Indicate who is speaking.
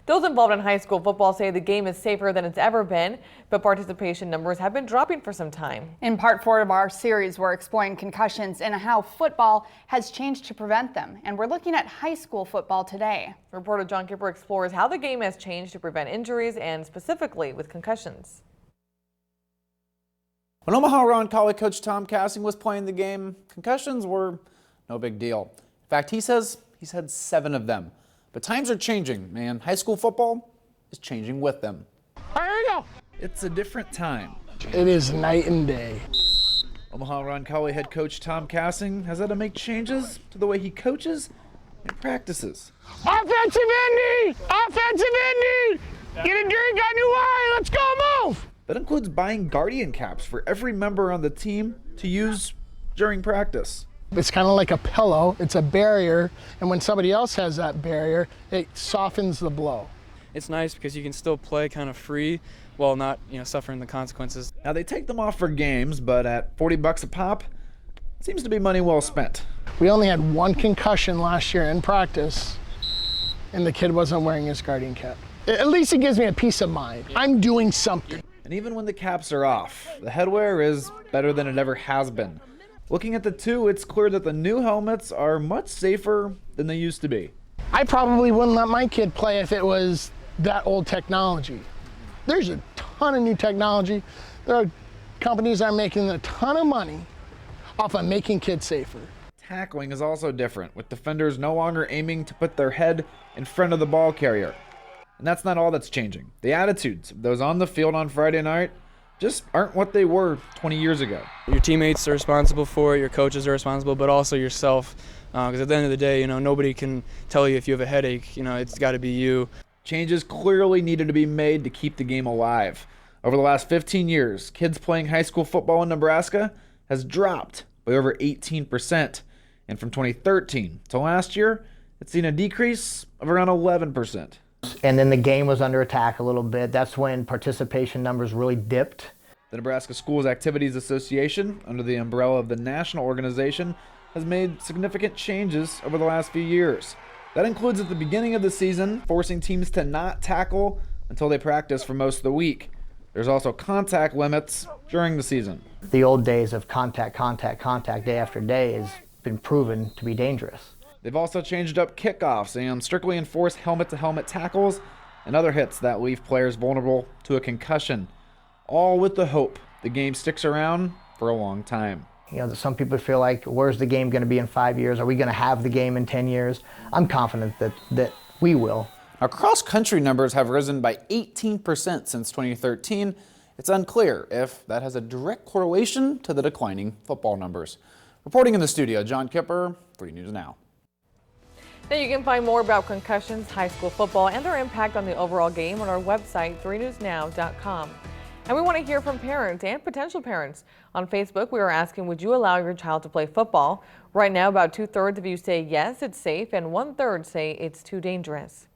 Speaker 1: Those involved in high school football say the game is safer than it's ever been, but participation numbers have been dropping for some time.
Speaker 2: In part 4 of our series, we're exploring concussions and how football has changed to prevent them. And we're looking at high school football today.
Speaker 1: Reporter Jon Kipper explores how the game has changed to prevent injuries and specifically with concussions.
Speaker 3: When Omaha Ron College coach Tom Cassing was playing the game, concussions were no big deal. In fact, he says he's had 7 of them. But times are changing, and high school football is changing with them.
Speaker 4: All right, here we go.
Speaker 3: It's a different time.
Speaker 4: It is night and day.
Speaker 3: Omaha Ron College head coach Tom Cassing has had to make changes to the way he coaches and practices.
Speaker 4: Offensive ending! Offensive ending! Get a drink on your way. Let's go move!
Speaker 3: That includes buying guardian caps for every member on the team to use during practice.
Speaker 4: It's kind of like a pillow. It's a barrier, and when somebody else has that barrier, it softens the blow.
Speaker 5: It's nice because you can still play kind of free while not, suffering the consequences.
Speaker 3: Now they take them off for games, but at $40 a pop, it seems to be money well spent.
Speaker 4: We only had 1 concussion last year in practice, and the kid wasn't wearing his guardian cap. At least it gives me a peace of mind. I'm doing something.
Speaker 3: And even when the caps are off, the headwear is better than it ever has been. Looking at the two, it's clear that the new helmets are much safer than they used to be.
Speaker 4: I probably wouldn't let my kid play if it was that old technology. There's a ton of new technology. There are companies that are making a ton of money off of making kids safer.
Speaker 3: Tackling is also different, with defenders no longer aiming to put their head in front of the ball carrier. And that's not all that's changing. The attitudes of those on the field on Friday night just aren't what they were 20 years ago.
Speaker 5: Your teammates are responsible for it, your coaches are responsible, but also yourself. Because at the end of the day, nobody can tell you if you have a headache. It's got to be you.
Speaker 3: Changes clearly needed to be made to keep the game alive. Over the last 15 years, kids playing high school football in Nebraska has dropped by over 18%. And from 2013 to last year, it's seen a decrease of around 11%.
Speaker 6: And then the game was under attack a little bit. That's when participation numbers really dipped.
Speaker 3: The Nebraska Schools Activities Association, under the umbrella of the national organization, has made significant changes over the last few years. That includes at the beginning of the season, forcing teams to not tackle until they practice for most of the week. There's also contact limits during the season.
Speaker 6: The old days of contact day after day has been proven to be dangerous.
Speaker 3: They've also changed up kickoffs and strictly enforced helmet-to-helmet tackles and other hits that leave players vulnerable to a concussion, all with the hope the game sticks around for a long time.
Speaker 6: Some people feel like, where's the game going to be in 5 years? Are we going to have the game in 10 years? I'm confident that we will.
Speaker 3: Now, cross-country numbers have risen by 18% since 2013. It's unclear if that has a direct correlation to the declining football numbers. Reporting in the studio, Jon Kipper, 3 News Now.
Speaker 1: Now you can find more about concussions, high school football, and their impact on the overall game on our website, 3newsnow.com. And we want to hear from parents and potential parents. On Facebook, we are asking, would you allow your child to play football? Right now, about 2/3 of you say yes, it's safe, and 1/3 say it's too dangerous.